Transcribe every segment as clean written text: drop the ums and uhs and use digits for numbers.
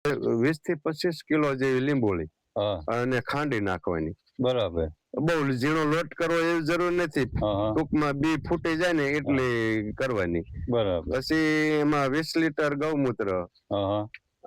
20 થી 25 કિલો જેવી લીંબોળી હા અને ખાંડી નાખવાની. બરાબર. બહુ ઝીણો લોટ કરવો એવી જરૂર નથી, ટૂંકમાં બી ફૂટી જાય ને એટલી કરવાની. બરાબર. પછી એમાં 20 લીટર ગૌમૂત્ર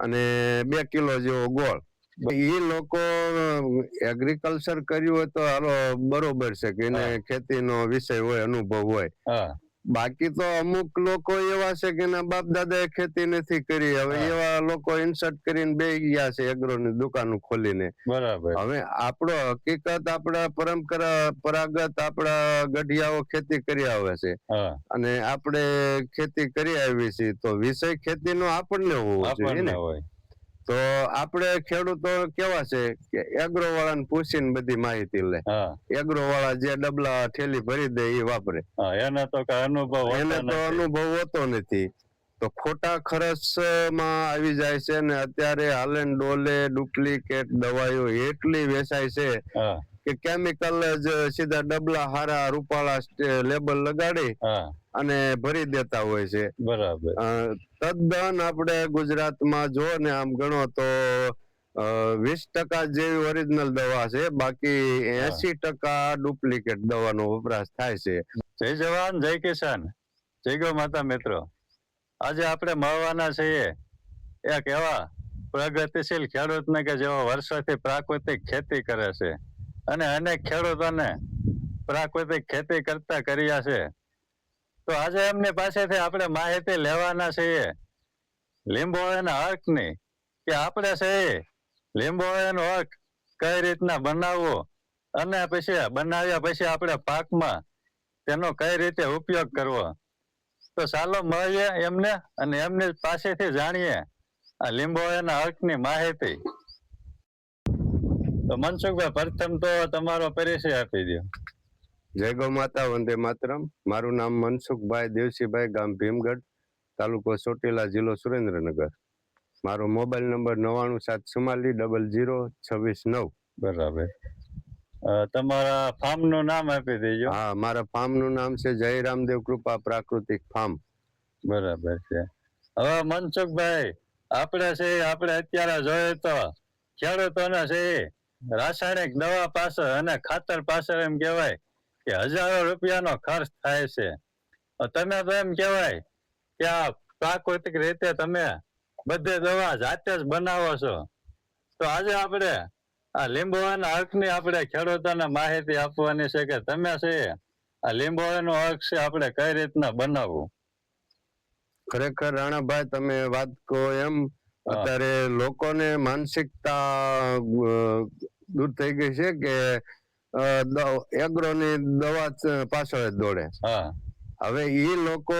અને 2 કિલો જેવો ગોળ. એ લોકો એગ્રીકલ્ચર કર્યું હોય તો હાલો બરોબર છે કે એને ખેતીનો વિષય હોય, અનુભવ હોય. બાકી તો અમુક લોકો એવા છે કે એના બાપ દાદા એ ખેતી નથી કરી, હવે એવા લોકો ઇન્સર્ટ કરીને બેસી ગયા છે એગ્રોની દુકાનો ખોલીને. બરાબર. હવે આપણો હકીકત આપણા પરંપરાગત આપણા ગઢિયાઓ ખેતી કરી આવે છે અને આપણે ખેતી કરી આવી છીએ, તો વિષય ખેતીનો આપણને હોવો જોઈએ ને. તો આપણે ખેડૂતો કેવા છે કે એગ્રો વાળાને પૂછીને બધી માહિતી લે. એગ્રો વાળા જે ડબલા ઠેલી ભરી દે એ વાપરે. એને તો અનુભવ હોતો નથી. તો ખોટા ખર્ચમાં આવી જાય છે ને અત્યારે હાલે ડોલે ડુપ્લિકેટ દવાઈઓ એટલી વેચાય છે કે કેમિકલ જ સીધા ડબલા હારા રૂપાળા લેબલ લગાડી અને ભરી દેતા હોય છે. બરાબર. તદ્દન આપણે ગુજરાતમાં જો ને આમ ગણો તો 20% જેવી ઓરિજિનલ દવા છે, બાકી 80% ડુપ્લિકેટ દવાનો વપરાશ થાય છે. જય જવાન જય કિસાન જય ગૌ માતા. મિત્રો, આજે આપણે મળવાના છીએ એક એવા પ્રગતિશીલ ખેડૂતને કે જેઓ વર્ષોથી પ્રાકૃતિક ખેતી કરે છે અને અનેક ખેડૂતોને પ્રાકૃતિક ખેતી કરતા કર્યા છે. તો આજે એમની પાસેથી આપણે માહિતી લેવાના છીએ લીંબોળીના હર્કની, કે આપણે છે લીંબોળીનો હર્ક કઈ રીતના બનાવવો અને પછી બનાવ્યા પછી આપણે પાકમાં તેનો કઈ રીતે ઉપયોગ કરવો. તો ચાલો મળીએ એમને અને એમની પાસેથી જાણીએ આ લીંબોળીના હર્કની માહિતી. તો મનસુખભાઈ, પ્રથમ તો તમારો પરિચય આપી દો. જય ગૌ માતા, વંદે માતરમ. મારું નામ મનસુખભાઈ દેવસીભાઈ, ગામ ભીમગઢ, તાલુકો ચોટીલા, જિલ્લો સુરેન્દ્રનગર. મારો મોબાઈલ નંબર 9974400026 9. બરાબર. તમારા ફાર્મ નું નામ આપી દેજો. હા, મારા ફાર્મ નું નામ છે જય રામદેવ કૃપા પ્રાકૃતિક ફાર્મ. બરાબર છે. હવે મનસુખભાઈ, આપણે અત્યારે જોઈએ તો ખેડૂતોને છે રાસાયણિક દવા પાછળ અને ખાતર પાછળ એમ કહેવાય કે હજારો રૂપિયાનો ખર્ચ થાય છે. તમે તો એમ કહેવાય કે આ પ્રાકૃતિક રીતે તમે બધી દવા જાતે જ બનાવો છો. તો આજે આપણે આ લીંબોળીના હર્કની આપણે ખેડૂતોને માહિતી આપવાની છે કે તમે છે આ લીંબોળીનો હર્ક છે આપણે કઈ રીતના બનાવવું. ખરેખર રાણાભાઈ, તમે વાત કહો એમ અત્યારે લોકોને માનસિકતા દૂર થઈ ગઈ છે કે એગ્રોની દવા પાછળ જ દોડે. હવે એ લોકો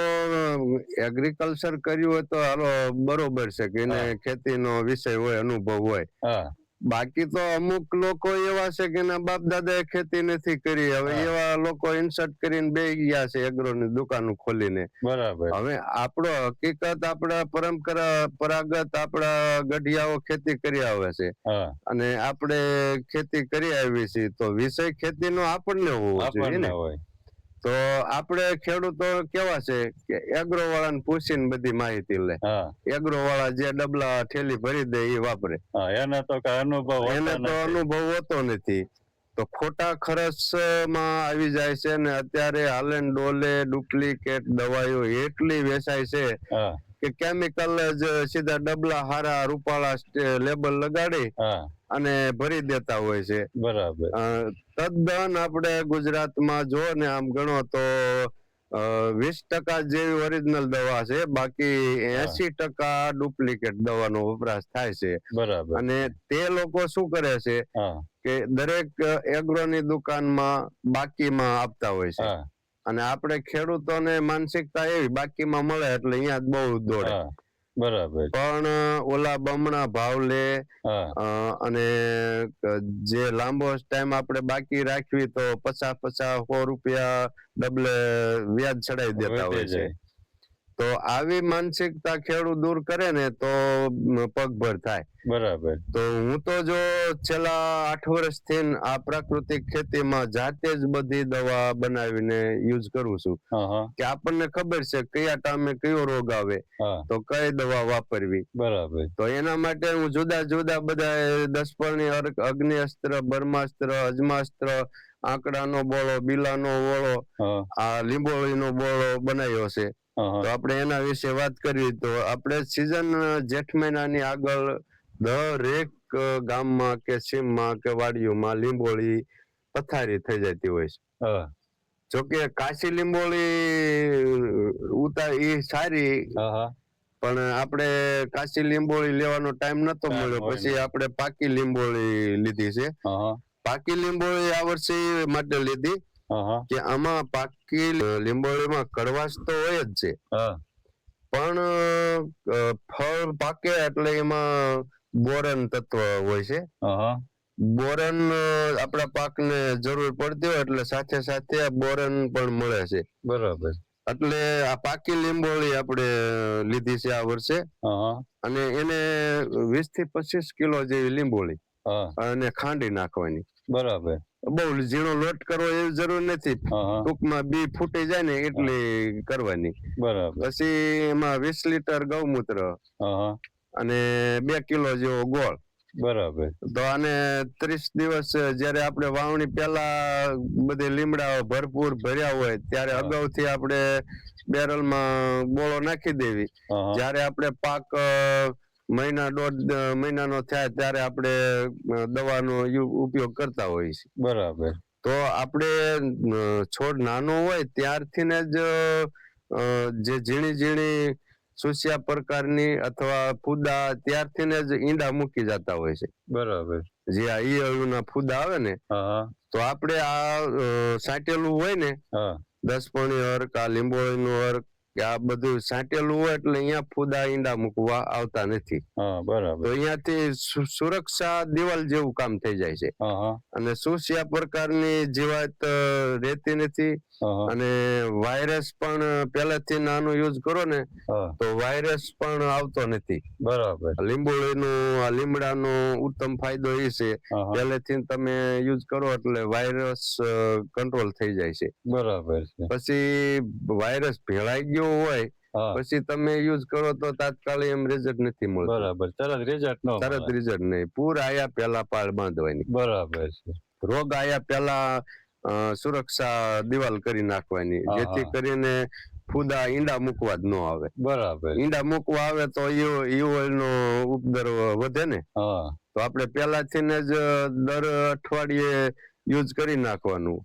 એગ્રીકલ્ચર કર્યું હોય તો હાલો બરોબર છે કે એને ખેતીનો વિષય હોય, અનુભવ હોય. બાકી તો અમુક લોકો એવા છે કે એના બાપ દાદા એ ખેતી નથી કરી, હવે એવા લોકો ઇન્સર્ટ કરીને બેસી ગયા છે એગ્રોની દુકાનો ખોલીને. બરાબર. હવે આપણો હકીકત આપણા પરંપરાગત આપણા ગઢિયાઓ ખેતી કરી આવે છે અને આપણે ખેતી કરી આવી છીએ, તો વિષય ખેતીનો આપણને હોવો જોઈએ ને. તો આપણે ખેડૂતો કેવા છે કે એગ્રો વાળાને પૂછીને બધી માહિતી લે. એગ્રો વાળા જે ડબલા ઠેલી ભરી દે એ વાપરે. એને તો અનુભવ હોતો નથી. તો ખોટા ખર્ચમાં આવી જાય છે ને અત્યારે હાલે ડોલે ડુપ્લિકેટ દવાઈઓ એટલી વેચાય છે કે કેમિકલ જ સીધા ડબલા હારા રૂપાળા લેબલ લગાડી અને ભરી દેતા હોય છે. બરાબર. તદ્દન આપણે ગુજરાતમાં જો ને આમ ગણો તો 20% જેવી ઓરિજિનલ દવા છે, બાકી 80% ડુપ્લિકેટ દવાનો વપરાશ થાય છે. બરાબર. અને તે લોકો શું કરે છે કે દરેક એગ્રોની દુકાનમાં બાકીમાં આપતા હોય છે અને આપણે ખેડૂતોને માનસિકતા એવી બાકીમાં મળે એટલે અહીંયા બહુ દોડે. બરાબર. પણ ઓલા બમણા ભાવ લે અને જે લાંબો ટાઈમ આપણે બાકી રાખવી તો 50-100 રૂપિયા ડબલે વ્યાજ ચડાવી દેતા હોય છે. તો આવી માનસિકતા ખેડૂત દૂર કરે ને તો પગભર થાય. બરાબર. તો હું તો જો છેલ્લા 8 વર્ષથી આ પ્રાકૃતિક ખેતીમાં જાતે જ બધી દવા બનાવીને યુઝ કરું છું કે આપણને ખબર છે કયા ટાઈમે કયો રોગ આવે તો કઈ દવા વાપરવી. બરાબર. તો એના માટે હું જુદા જુદા બધા 10 પર્ણી અગ્નિઅસ્ત્ર, બ્રહ્માસ્ત્ર, અજમાસ્ત્ર, આંકડાનો બોળો, બિલાનો બોળો, આ લીંબોળીનો બોળો બનાવ્યો છે. તો આપણે એના વિશે વાત કરવી તો આપણે સીઝન જેઠ મહિનાની આગળ દરેક ગામમાં કે સીમમાં કે વાડીઓમાં લીંબોળી પથારી થઈ જતી હોય છે. જોકે કાશી લીંબોળી એ સારી, પણ આપણે કાશી લીંબોળી લેવાનો ટાઈમ નતો મળ્યો, પછી આપણે પાકી લીંબોળી લીધી છે. પાકી લીંબોળી આ વર્ષે માટે લીધી કે આમાં પાકી લીંબોળીમાં કડવાશ તો હોય જ છે, પણ ફળ પાકે એટલે એમાં બોરન તત્વ હોય છે. બોરન આપણા પાકને જરૂર પડતી હોય એટલે સાથે સાથે બોરન પણ મળે છે. બરાબર. એટલે આ પાકી લીંબોળી આપણે લીધી છે આ વર્ષે, અને એને 20 થી 25 કિલો જેવી લીંબોળી અને ખાંડી નાખવાની. બરાબર. બહુ ઝીણો લોટ કરવો એવી જરૂર નથી, ટૂંકમાં બી ફૂટી જાય ને એટલી કરવાની. બરાબર. પછી એમાં 20 લીટર ગૌમૂત્ર અને 2 કિલો જેવો ગોળ. બરાબર. તો આને 30 દિવસ જયારે આપણે વાવણી પહેલા બધે લીમડા ભરપૂર ભર્યા હોય ત્યારે અગાઉથી આપણે બેરલમાં બોળો નાખી દેવી. જયારે આપણે પાક મહિના 1.5 મહિનાનો થાય ત્યારે આપણે દવાનો ઉપયોગ કરતા હોઈએ છીએ. બરાબર. તો આપણે છોડ નાનો હોય ત્યારથી જ જે ઝીણી ઝીણી સુસ્યા પ્રકારની અથવા ફૂદા ત્યારથી જ ઈંડા મૂકી જતા હોય છે. બરાબર. જે આ ઈયળના ફૂદા આવે ને, તો આપણે આ સાંટેલું હોય ને 10 પર્ણી અર્ક, આ લીંબોળીનું અર્ક, આ બધું સાંટેલું હોય એટલે અહીંયા ફૂદા ઈંડા મૂકવા આવતા નથી. બરાબર. તો અહીંયાથી સુરક્ષા દિવાલ જેવું કામ થઈ જાય છે, અને સુસ્યા પ્રકારની જીવાત રહેતી નથી, અને વાયરસ પણ પહેલેથી નાનો યુઝ કરો ને તો વાયરસ પણ આવતો નથી. બરાબર. લીંબોળીનું આ લીમડાનો ઉત્તમ ફાયદો એ છે પહેલેથી તમે યુઝ કરો એટલે વાયરસ કંટ્રોલ થઈ જાય છે. બરાબર. પછી વાયરસ ભેળાઈ ગયો હોય પછી તમે યુઝ કરો તો તાત્કાલિક એમ રિઝલ્ટ નથી મળતું. બરાબર. તરત રિઝલ્ટ નહીં. પૂર આયા પહેલા પાળ બાંધવાની. બરાબર છે. રોગ આયા પહેલા સુરક્ષા દિવાલ કરી નાખવાની, જેથી કરીને ફૂદા ઈંડા મૂકવા જ ન આવે. બરાબર. ઈંડા મૂકવા આવે તો ઈયળનો ઉપદ્રવ વધે ને, તો આપણે પહેલાથી જ દર અઠવાડિયે યુઝ કરી નાખવાનું.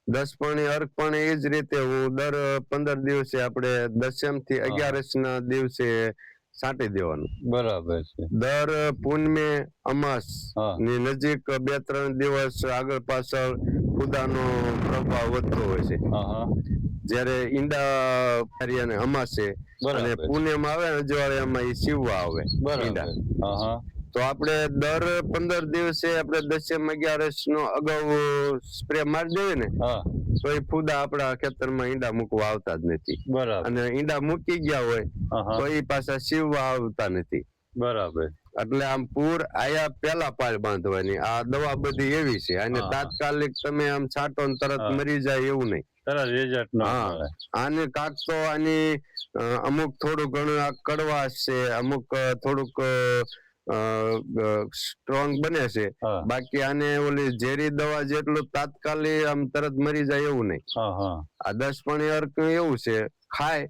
10 પર્ણી અર્ક પણ એ જ રીતે હું દર 15 દિવસે આપણે 10મ થી 11સ ના દિવસે છાંટી દેવાનું. બરાબર છે. દર પૂનમે અમાસ ની નજીક 2-3 દિવસ આગળ પાછળ ફૂદાનો પ્રભાવ વધતો હોય છે. જયારે ઈંડા અને અમાસે અને પૂનમ આવે અજવાળિયામાં એ સીવવા આવે ઈંડા, તો આપણે દર 15 દિવસે આપણે 10મ 11સ નો અગાઉ સ્પ્રે મારી દેવી ને તો એ ફૂદા આપણા ખેતરમાં ઈંડા મૂકવા આવતા જ નથી. અને ઈંડા મૂકી ગયા હોય તો એ પાછા સીવવા આવતા નથી. બરાબર. એટલે આમ પૂર આયા પહેલા પાળ બાંધવાની. આ દવા બધી એવી છે, અને તાત્કાલિક તમે આમ છાંટો ને તરત મરી જાય એવું નહીં. આને કાક તો આની અમુક થોડું ઘણું આ કડવાશ છે, અમુક થોડુંક સ્ટ્રોંગ બને છે, બાકી આને ઓલી ઝેરી દવા જેટલું તાત્કાલિક આમ તરત મરી જાય એવું નહીં. આ 10 પર્ણી અર્ક એવું છે, ખાય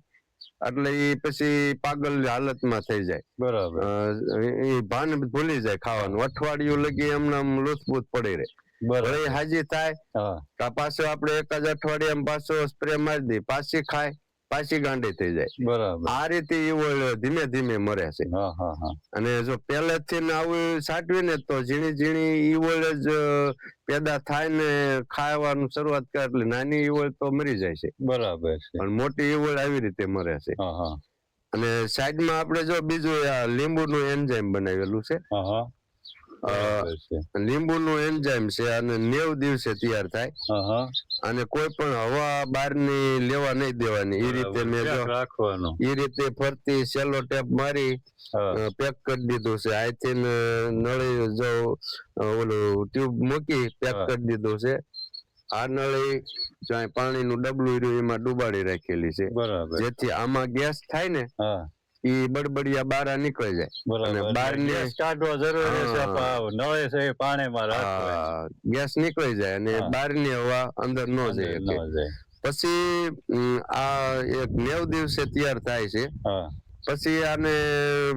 એટલે એ પછી પાગલ હાલતમાં થઈ જાય. બરાબર. એ ભાન ભૂલી જાય ખાવાનું. અઠવાડિયું લગી એમને લૂથબૂથ પડી રહે. વળી હાજી થાય પાછો આપણે એક જ અઠવાડિયામાં પાછો સ્પ્રે મારી દઈએ, પાછી ખાય, પાછી ગાંડી થઈ જાય. બરાબર. આ રીતે ઈવળ ધીમે ધીમે મરે છે. અને જો પહેલેથી આવું સાટવી ને તો ઝીણી ઝીણી ઈવળ જ પેદા થાય ને ખાવાનું શરૂઆત કરે એટલે નાની ઈવળ તો મરી જાય છે. બરાબર. પણ મોટી ઈવળ આવી રીતે મરે છે. અને સાઈડમાં આપણે જો બીજું લીંબુનું એન્ઝાઇમ બનાવેલું છે. બરાબર છે. લીંબુનું એન્ઝાઇમ છે અને 90 દિવસે તૈયાર થાય હા હા અને કોઈ પણ હવા બહારની લેવા નહીં દેવાની. એ રીતે બરાબર. મેં જો પેક રાખવાનું. એ રીતે ફરતી સેલો ટેપ મારી હા પેક કરી દીધું છે. આઈથી નળી જો ઓલું ટ્યુબ મૂકી પેક હા. કરી દીધું છે. આ નળી જ્યાં પાણીનું ડબલું રહ્યું એમાં ડુબાડી રાખેલી છે, બરાબર. જેથી આમાં ગેસ થાય ને હા ઈ બડબડિયા બહાર નીકળી જાય અને બરાબર. બહારની ગેસ કાઢવો જરૂરી છે. નળે છે એ પાણીમાં રાખવાની. ગેસ નીકળી જાય અને હા. બહારની હવા અંદર ન અંદર જઈ ન શકે. જાય. પછી આ એક 90 દિવસે તૈયાર થાય છે. હા પછી આને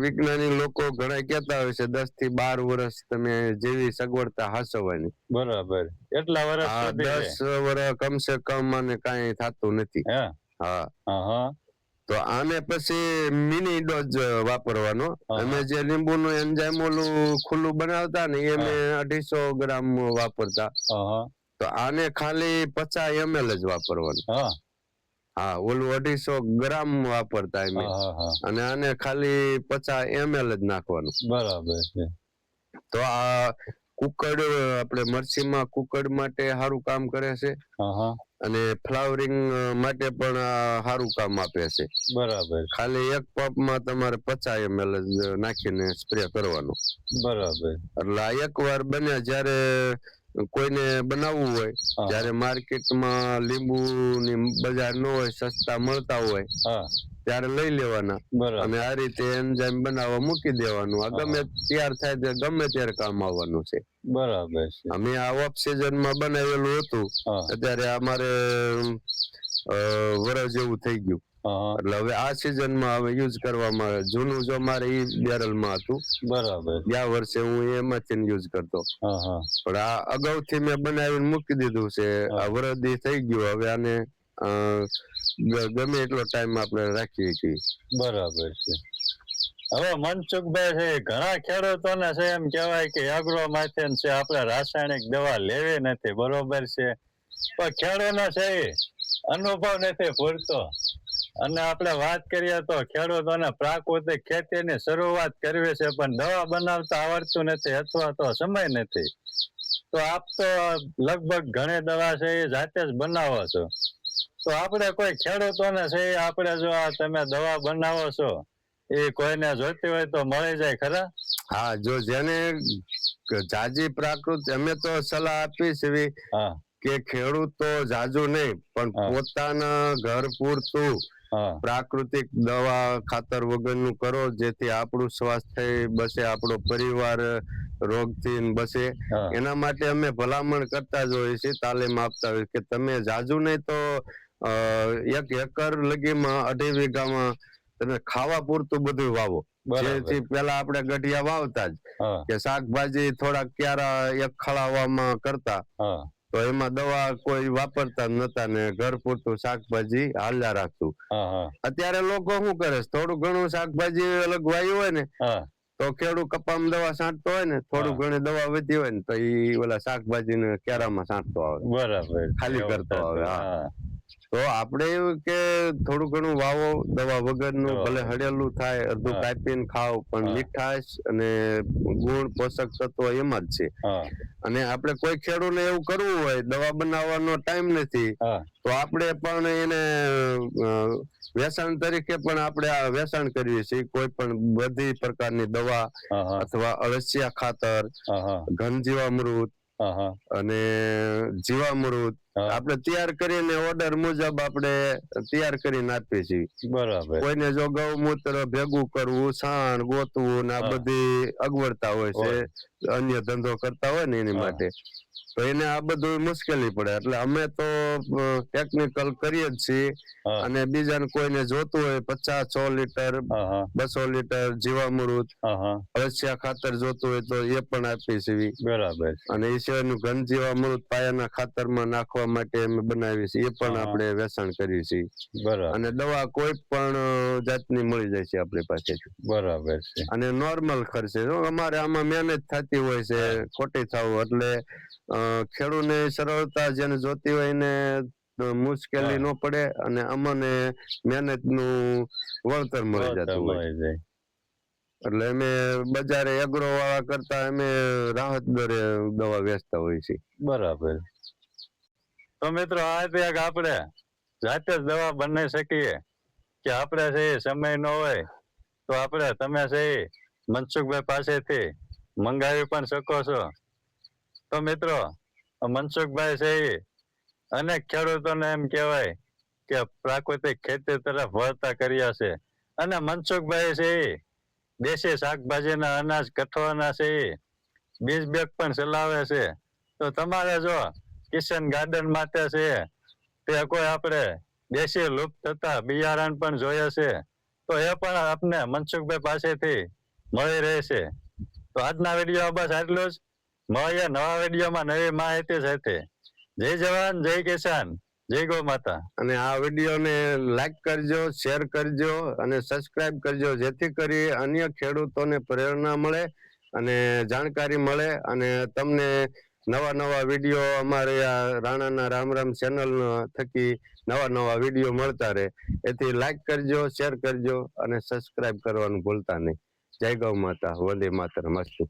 વિજ્ઞાની લોકો ઘણા કહેતા હોય છે 10 થી 12 વર્ષ તમે જેવી સગવડતા હાસવવાની. બરાબર. એટલા વર્ષ આ સુધી છે. 10 વર્ષ કમસે કમ આને કાંઈ થતું નથી. હે હા હા હા તો આને પછી મિની ડોઝ વાપરવાનો. હા. અમે જે લીંબુનું એન્ઝાઇમ ઓલું ખુલ્લું બનાવતા ને એ અમે 250 ગ્રામ વાપરતા. હા તો આને ખાલી 50 ml જ વાપરવાનું. હા હા ઓલું 250 ગ્રામ વાપરતા અમે હા હા અને આને ખાલી 50 ml જ નાખવાનું. બરાબર છે. તો આ કુકડ આપણે મરચીમાં કુકડ માટે સારું કામ કરે છે હા હા અને ફ્લાવરિંગ માટે પણ સારું કામ આપે છે. બરાબર ખાલી એક પંપમાં તમારે 50 ml જ નાખીને સ્પ્રે કરવાનો. બરાબર. એટલે આ એકવાર બને જ્યારે કોઈને બનાવવું હોય હા. જ્યારે માર્કેટમાં લીંબુની બજાર ન હોય, સસ્તા મળતા હોય હા ત્યારે લઈ લેવાના બરાબર. અને આ રીતે એન્ઝાઇમ બનાવવા મૂકી દેવાનું. આ ગમે તૈયાર થાય તો ગમે ત્યારે કામ આવવાનું છે. બરાબર છે. અમે આ ઓફ સિઝનમાં બનાવેલું હતું. હા અત્યારે અમારે વરસ જેવું થઈ ગયું. હા એટલે હવે આ સિઝનમાં હવે યુઝ કરવામાં આવે. જૂનું જો મારે ઈ બેરલમાં હતું. બરાબર. ગયા વર્ષે હું એમાંથી યુઝ કરતો. હા હા પણ આ અગાઉથી મેં બનાવીને મૂકી દીધું છે. આ વરદી થઈ ગયું. હવે આને ગમે એટલો ટાઈમ આપણે રાખીએ છીએ. બરાબર છે. હવે મનસુખભાઈ છે ઘણા ખેડૂતોને છે એમ કહેવાય કે એગ્રો માંથી છે આપણે રાસાયણિક દવા લેવી નથી. બરોબર છે. પણ ખેડૂતોનો છે એ અનુભવ નથી પૂરતો. અને આપણે વાત કરીએ તો ખેડૂતોને પ્રાકૃતિક ખેતીની શરૂઆત કરવી છે પણ દવા બનાવતા આવડતું નથી અથવા તો સમય નથી. તો આપ તો લગભગ ઘણી દવા છે એ જાતે જ બનાવો છો. તો આપણે કોઈ ખેડૂતોને છે એ આપણે જો આ તમે દવા બનાવો છો એ કોઈને જોઈતી હોય તો મળી જાય ખરા? હા જો જેને જાજી પ્રાકૃત અમે તો સલાહ આપી છે હા કે ખેડૂતો જાજુ નહીં પણ પોતાના ઘર પૂરતું હા પ્રાકૃતિક દવા ખાતર વગરનું કરો, જેથી આપણું સ્વાસ્થ્ય બસે, આપણો પરિવાર રોગથી બસે. હા એના માટે અમે ભલામણ કરતા જ હોઈએ છીએ, તાલીમ આપતા હોય કે તમે જાજુ નહીં તો 1 એકર લગીમાં 2.5 વીઘામાં તમે ખાવા પૂરતું બધું વાવો. જેથી પેલા આપણે ગઢિયા વાવતા જ કે શાકભાજી થોડાક ક્યારા એક ખળાવામાં કરતા હા તો એમાં દવા કોઈ વાપરતા નતા ને ઘર પૂરતું શાકભાજી હાલ્યા રાખતું. અત્યારે લોકો શું કરે છે, થોડું ઘણું શાકભાજી અલગ વાયું હોય ને તો ખેડૂત કપામાં દવા છાંટતો હોય ને થોડું ઘણી દવા વધી હોય ને તો ઈ ઓલા શાકભાજી ને ક્યારામાં છાંટતો આવે. બરાબર. ખાલી કરતો આવે. હા તો આપણે એવું કે થોડું ઘણું વાવો દવા વગરનું, ભલે હળેલું થાય, અડધું કાપીને ખાવ પણ મીઠાશ અને ગુણ પોષક તત્વો એમાં જ છે. અને આપણે કોઈ ખેડૂતને એવું કરવું હોય દવા બનાવવાનો ટાઈમ નથી તો આપણે પણ એને વેચાણ તરીકે પણ આપણે આ વેચાણ કરીએ છીએ. કોઈ પણ બધી પ્રકારની દવા અથવા અળસિયા ખાતર, ઘનજીવામૃત અને જીવામૃત આપણે તૈયાર કરીને ઓર્ડર મુજબ આપણે તૈયાર કરીને આપીએ છીએ. બરાબર. કોઈને જો ગૌમૂત્ર ભેગું કરવું, છાણ ગોતવું ને આ બધી અગવડતા હોય છે, અન્ય ધંધો કરતા હોય ને એની માટે, તો એને આ બધું મુશ્કેલી પડે. એટલે અમે તો ટેકનિકલ કરીએ જ છીએ. અને બીજાને કોઈને જોતું હોય 50-100 લીટર 200 લીટર જીવામૃત અળસિયા ખાતર જોતું હોય તો એ પણ આપીએ છીએ. બરાબર. અને એ સિવાયનું ઘન જીવામૃત પાયાના ખાતરમાં નાખવા માટે અમે બનાવીએ છીએ, એ પણ આપણે વેચાણ કરીએ છીએ. બરાબર. અને દવા કોઈ પણ જાતની મળી જાય છે આપણી પાસેથી. બરાબર છે. અને નોર્મલ ખર્ચે અમારે આમાં મહેનત થતી હોય છે ખોટી થવું એટલે ખેડૂતને સરળતા જેને જોતી હોય એને મુશ્કેલી ન પડે અને અમને મહેનત નું વળતર મળી જતું હોય. એટલે અમે બજારે એગ્રો વાળા કરતા અમે રાહત દરે દવા વેચતા હોય છે. બરાબર. તો મિત્રો આ એક આપણે જાતે જ દવા બનાવી શકીએ કે આપણે છે એ સમય ન હોય તો આપણે તમે છે એ મનસુખભાઈ પાસેથી મંગાવી પણ શકો છો. તો મિત્રો મનસુખભાઈ છે એ અનેક ખેડૂતોને એમ કહેવાય કે પ્રાકૃતિક ખેતી તરફ વળતા કર્યા છે. અને મનસુખભાઈ છે એ દેશી શાકભાજીના અનાજ કઠોળના છે એ બીજ બેગ પણ ચલાવે છે. તો તમારે જો કિશન ગાર્ડન માટે છે તે કોઈ આપણે દેશી લુપ્ત થતા બિયારણ પણ જોઈએ છે તો એ પણ આપને મનસુખભાઈ પાસેથી મળી રહેશે. તો આજના વિડીયો બસ આટલું જ. મળીએ નવા વિડીયોમાં નવી માહિતી સાથે. જય જવાન, જય કિસાન, જય ગૌ માતા. અને આ વિડીયોને લાઈક કરજો, શેર કરજો અને સબસ્ક્રાઇબ કરજો, જેથી કરી અન્ય ખેડૂતોને પ્રેરણા મળે અને જાણકારી મળે અને તમને નવા નવા વિડીયો અમારે આ રાણાના રામ રામ ચેનલ થકી નવા વિડીયો મળતા રહે. એથી લાઈક કરજો, શેર કરજો અને સબસ્ક્રાઇબ કરવાનું ભૂલતા નહીં. જય ગૌ માતા, વંદે માતરમ. અસ્તુ.